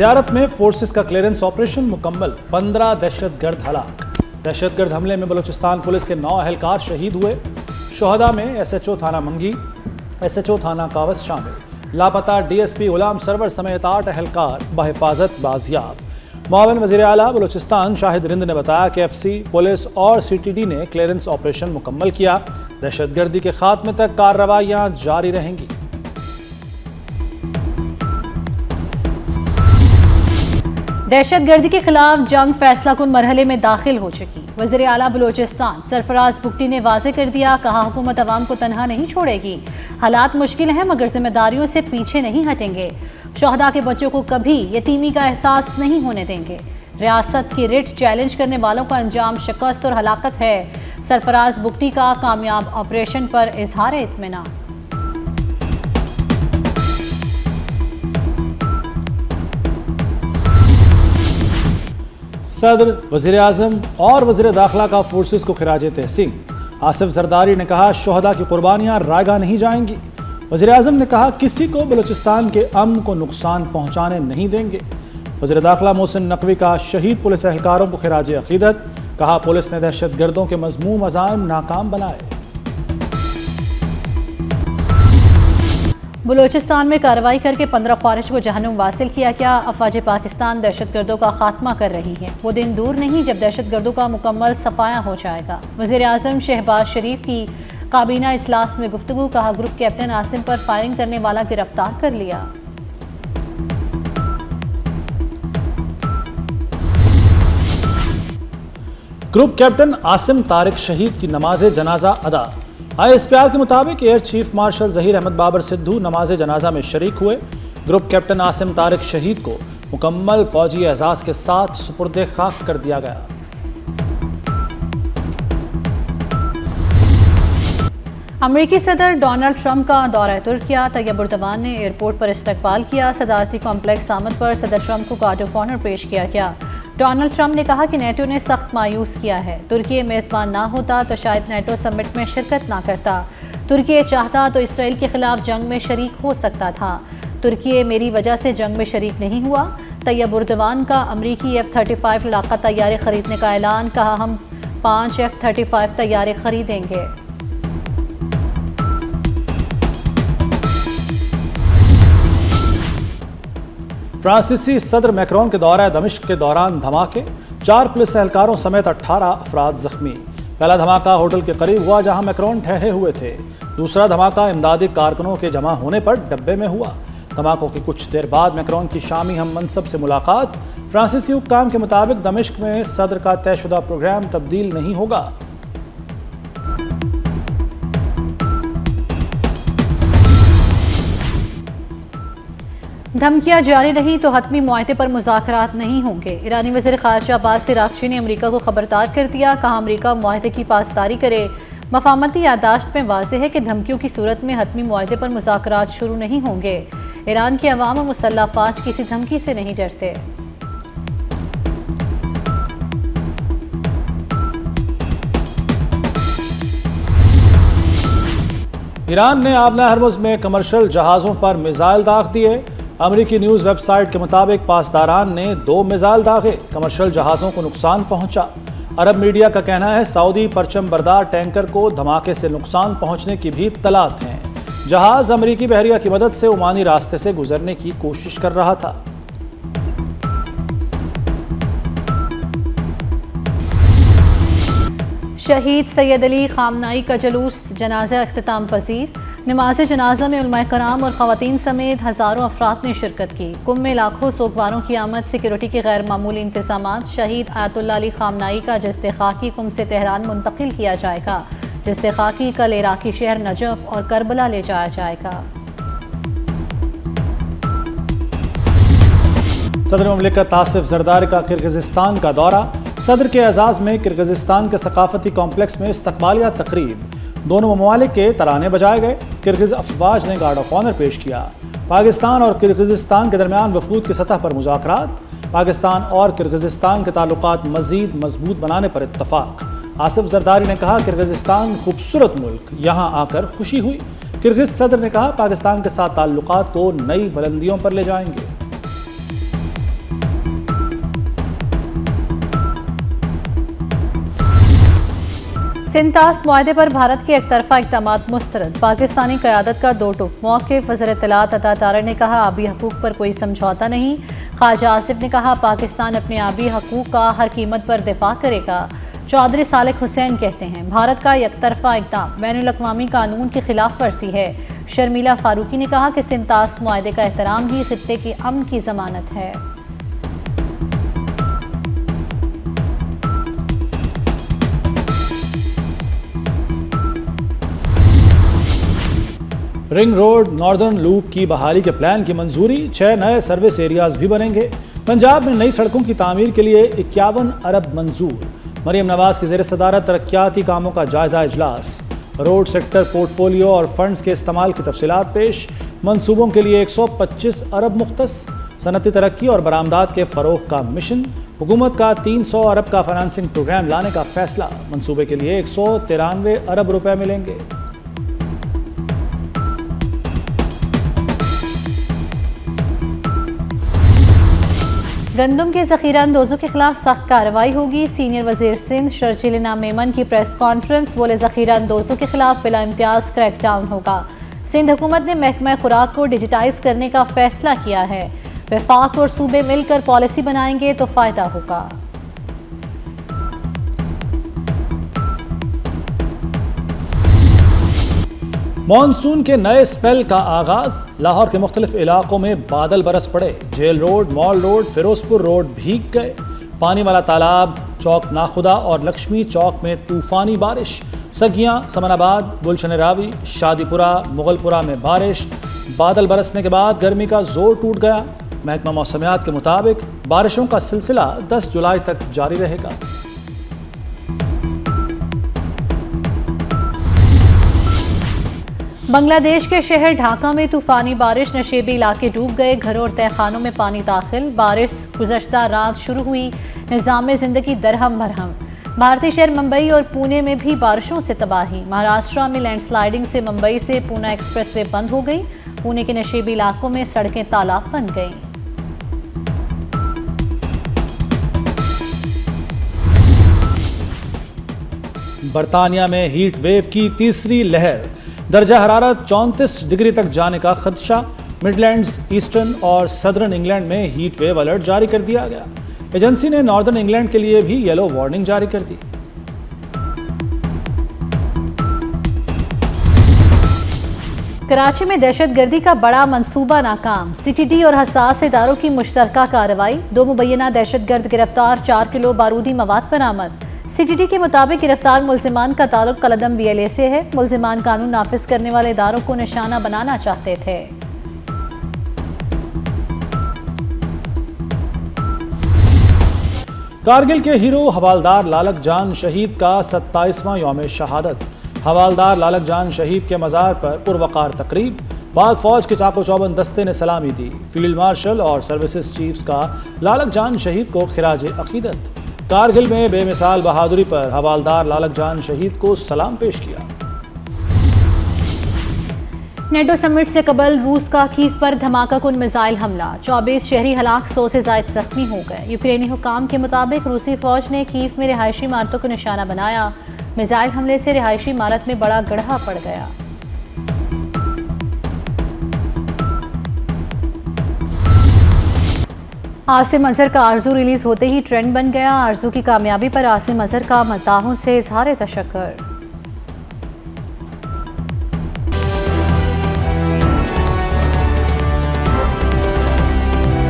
ज़ियारत में फोर्सेस का क्लियरेंस ऑपरेशन मुकम्मल, 15 दहशतगर्द हलाक। दहशतगर्द हमले में बलूचिस्तान पुलिस के 9 अहलकार शहीद हुए। शोहदा में SHO थाना मंगी, SHO थाना कावस शामिल। लापता DSP गुलाम सरवर समेत 8 अहलकार बहिफाजत बाजियाब। मुआविन वज़ीर आला बलूचिस्तान शाहिद रिंद ने बताया कि FC, पुलिस और CTD ने क्लियरेंस ऑपरेशन मुकम्मल किया। दहशतगर्दी के खात्मे तक कार्रवाइयाँ जारी रहेंगी। दहशतगर्दी के खिलाफ जंग फैसला कुन मरहले में दाखिल हो चुकी। वज़ीर आला बलूचिस्तान सरफराज बुगटी ने वाज़ेह कर दिया, कहा हुकूमत अवाम को तनहा नहीं छोड़ेगी। हालात मुश्किल हैं मगर जिम्मेदारियों से पीछे नहीं हटेंगे। शोहदा के बच्चों को कभी यतीमी का एहसास नहीं होने देंगे। रियासत की रिट चैलेंज करने वालों का अंजाम शिकस्त और हलाकत है। सरफराज बुगटी का कामयाब ऑपरेशन पर इजहार इत्मीनान। सदर, वज़ीर आज़म और वज़ीर दाखिला का फोर्सेस को खिराज तहसीन। आसिफ जरदारी ने कहा शोहदा की कुर्बानियाँ रायगा नहीं जाएंगी। वज़ीर आज़म ने कहा किसी को बलूचिस्तान के अमन को नुकसान पहुँचाने नहीं देंगे। वज़ीर दाखिला मोहसिन नकवी का शहीद पुलिस एहलकारों को खिराज अक़ीदत। कहा पुलिस ने दहशतगर्दों के मज़मूम अज़ाइम नाकाम बनाए। बलूचिस्तान में कार्रवाई करके 15 ख्वारिज को जहन्नुम वासिल किया गया। अफवाज पाकिस्तान दहशतगर्दों का खात्मा कर रही है। वो दिन दूर नहीं जब दहशतगर्दों का मुकम्मल सफाया हो जाएगा। वज़ीर आज़म शहबाज शरीफ की काबीना इजलास में गुफ्तगू। कहा ग्रुप कैप्टन आसिम पर फायरिंग करने वाला गिरफ्तार कर लिया। ग्रुप कैप्टन आसिम तारिक शहीद की नमाज जनाजा अदा। ISPR के मुताबिक air chief marshal Zaheer Ahmed Babar Sidhu नमाज जनाजा में शरीक हुए। ग्रुप कैप्टन आसिम तारिक शहीद को मुकम्मल फौजी एजाज़ के साथ सुपुर्द खाक कर दिया गया। अमेरिकी सदर डोनाल्ड ट्रंप का दौरा तुर्किया। तैयब उर्दवान ने एयरपोर्ट पर इस्तकबाल किया। सदारती कॉम्प्लेक्स आमद पर सदर ट्रंप को गार्ड ऑफ ऑनर पेश किया गया। डोनाल्ड ट्रंप ने कहा कि नेटो ने सख्त मायूस किया है। तुर्की मेज़बान ना होता तो शायद नेटो समिट में शिरकत ना करता। तुर्की चाहता तो इसराइल के खिलाफ जंग में शरीक हो सकता था। तुर्की मेरी वजह से जंग में शरीक नहीं हुआ। तैयब उर्दवान का अमरीकी F-35 लड़ाका तैयारे खरीदने का ऐलान। कहा हम 5 F-35 तैयारे खरीदेंगे। फ्रांसीसी सदर मैक्रोन के दौरा दमिश्क के दौरान धमाके, 4 पुलिस एहलकारों समेत 18 अफराद जख्मी। पहला धमाका होटल के करीब हुआ जहां मैक्रोन ठहरे हुए थे। दूसरा धमाका इमदादी कारकुनों के जमा होने पर डब्बे में हुआ। धमाकों की कुछ देर बाद मैक्रोन की शामी हम मनसब से मुलाकात। फ्रांसीसी हुक्काम के मुताबिक दमिश्क में सदर का तयशुदा प्रोग्राम तब्दील नहीं होगा। धमकियां जारी रही तो हतमी मुआहदे पर मुज़ाकरात नहीं होंगे। ईरानी वज़ीर ख़ारिजा अब्बास इराक़ची ने अमरीका को खबरदार कर दिया। कहा अमरीका मुआहदे की पासदारी करे। मफाहमती यादाश्त में वाज़ेह है कि धमकियों की सूरत में हतमी मुआहदे पर मुज़ाकरात शुरू नहीं होंगे। ईरान की अवाम और मुसल्लह फ़ौज किसी धमकी से नहीं डरते। ईरान ने आबना हरमुज़ में कमर्शियल जहाज़ों पर मिसाइल दाग दिए। अमरीकी न्यूज़ वेबसाइट के मुताबिक पासदारान ने 2 मिसाइल दागे। कमर्शियल जहाज़ों को नुकसान पहुंचा। अरब मीडिया का कहना है सऊदी परचम बरदार टैंकर को धमाके से नुकसान पहुंचने की भी तलात हैं। जहाज़ अमरीकी बहरिया की मदद से ओमानी रास्ते से गुजरने की कोशिश कर रहा था। शहीद सैयद अली खामनाई का जुलूस जनाजा अख्तिताम पजीर। नमाज जनाजा में उलमाए कराम और ख़वातीन समेत हज़ारों अफराद ने शिरकत की। कुंभ में लाखों सोगवारों की आमद, सिक्योरिटी के गैर मामूली इंतजामात। शहीद आयतुल्लाह अली खामनाई का जस्ते खाकी कुंभ से तेहरान मुंतकिल किया जाएगा। जस्ते खाकी कल इराकी शहर नजफ और करबला ले जाया जाएगा। सदर मुमलिकत आसिफ जरदारी का किर्गिज़स्तान का दौरा। सदर के एजाज़ में किर्गिज़स्तान के सकाफती कॉम्प्लेक्स में इस्तकबालिया तकरीब। दोनों ममालिक के तराने बजाए गए। किर्गिज़ अफवाज ने गार्ड ऑफ ऑनर पेश किया। पाकिस्तान और किर्गिज़स्तान के दरमियान वफूद की सतह पर मुज़ाकरात। पाकिस्तान और किर्गिज़स्तान के ताल्लुकात मज़ीद मजबूत बनाने पर इत्तफाक। आसिफ जरदारी ने कहा किर्गिज़स्तान खूबसूरत मुल्क, यहाँ आकर खुशी हुई। किर्गिज़ सदर ने कहा पाकिस्तान के साथ ताल्लुकात को नई बुलंदियों पर ले जाएंगे। सिंतास मुआहदे पर भारत के एकतरफा इक़दामात मुस्तरद। पाकिस्तानी क़यादत का दो टुक मौक़िफ़। वज़ीर इत्तलात अता तारड़ ने कहा आबी हकूक़ पर कोई समझौता नहीं। ख्वाजा आसिफ ने कहा पाकिस्तान अपने आबी हकूक़ का हर कीमत पर दिफा करेगा। चौधरी सालिक हुसैन कहते हैं भारत का एकतरफा इक़दाम बैनुल-अक़वामी कानून की खिलाफ वर्जी है। शर्मिला फारूकी ने कहा कि सिंतास मुआहदे का एहतराम ही खित्ते की अमन की ज़मानत है। रिंग रोड नॉर्दर्न लूप की बहाली के प्लान की मंजूरी। 6 नए सर्विस एरियाज भी बनेंगे। पंजाब में नई सड़कों की तामीर के लिए 51 अरब मंजूर। मरीम नवाज की ज़ेर सदारत तरक्याती कामों का जायजा इजलास। रोड सेक्टर पोर्टफोलियो और फंड्स के इस्तेमाल की तफसीलात पेश। मंसूबों के लिए 125 अरब मुख्तस। सनती तरक्की और बरामदात के फ़रोग़ का मिशन। हुकूमत का 300 अरब का फाइनेंसिंग प्रोग्राम लाने का फैसला। मंसूबे के लिए 193 अरब रुपए मिलेंगे। गंदम के ज़ख़ीरा अंदोज़ों के खिलाफ सख्त कार्रवाई होगी। सीनियर वज़ीर सिंध शर्जील मेमन की प्रेस कॉन्फ्रेंस। बोले ज़ख़ीरा अंदोज़ों के खिलाफ बिला इम्तियाज़ क्रैकडाउन होगा। सिंध हुकूमत ने महकमा खुराक को डिजिटाइज करने का फैसला किया है। वफाक और सूबे मिलकर पॉलिसी बनाएंगे तो फ़ायदा होगा। मॉनसून के नए स्पेल का आगाज। लाहौर के मुख्तलिफ इलाकों में बादल बरस पड़े। Jail road, mall road, Ferozepur road भीग गए। पानी वाला तालाब, चौक नाखुदा और लक्ष्मी चौक में तूफानी बारिश। सगियां, समनाबाद, गुलशन रावी, शादीपुरा, मुगलपुरा में बारिश। बादल बरसने के बाद गर्मी का जोर टूट गया। महकमा मौसमियात के मुताबिक बारिशों का सिलसिला 10 जुलाई तक जारी रहेगा। बांग्लादेश के शहर ढाका में तूफानी बारिश। नशेबी इलाके डूब गए। घरों और तहखानों में पानी दाखिल। बारिश गुज़श्ता रात शुरू हुई। निज़ाम ज़िंदगी दरहम भरहम। भारतीय शहर मुंबई और पुणे में भी बारिशों से तबाही। महाराष्ट्र में लैंडस्लाइडिंग से मुंबई से पूना एक्सप्रेसवे बंद हो गई। पुणे के नशेबी इलाकों में सड़कें तालाब बन गईं। बरतानिया में हीट वेव की तीसरी लहर। दर्जा हरारत 34 डिग्री तक जाने का खदशा। मिडलैंड्स, ईस्टर्न और सदर्न इंग्लैंड में हीट वेव अलर्ट जारी कर दिया गया। एजेंसी ने नॉर्दर्न इंग्लैंड के लिए भी येलो वार्निंग जारी कर दी। कराची में दहशतगर्दी का बड़ा मंसूबा नाकाम। CTD और हसास इदारों की मुश्तरका कार्रवाई। 2 मुबैना दहशतगर्द गिरफ्तार। 4 किलो बारूदी मवाद बरामद। CTD के मुताबिक गिरफ्तार मुल्जिमान का ताल्लुक कलदम BLA से है। मुल्जिमान कानून नाफिज करने वाले इदारों को निशाना बनाना चाहते थे। कारगिल के हीरो हवालदार लालक जान शहीद का 27वां यौम शहादत। हवालदार लालक जान शहीद के मज़ार पर पुरवकार तकरीब। पाक फौज के चाको चौबंद दस्ते ने सलामी दी। फील्ड मार्शल और सर्विसेज चीफ्स का लालक जान शहीद को खिराज अकीदत। कारगिल में बेमिसाल बहादुरी पर हवालदार लालक जान शहीद को सलाम पेश किया। नेटो समिट से कबल रूस का कीव पर धमाकाकुन मिसाइल हमला। 24 शहरी हलाक, 100 से ज़ायद जख्मी हो गए। यूक्रेनी हुकाम के मुताबिक रूसी फौज ने कीव में रिहायशी इमारतों को निशाना बनाया। मिसाइल हमले से रिहायशी इमारत में बड़ा गड्ढा पड़ गया। आसिम अजहर का आरजू रिलीज होते ही ट्रेंड बन गया। आरजू की कामयाबी पर आसिम अजहर का मद्दाहों से इजहार तशक्कुर।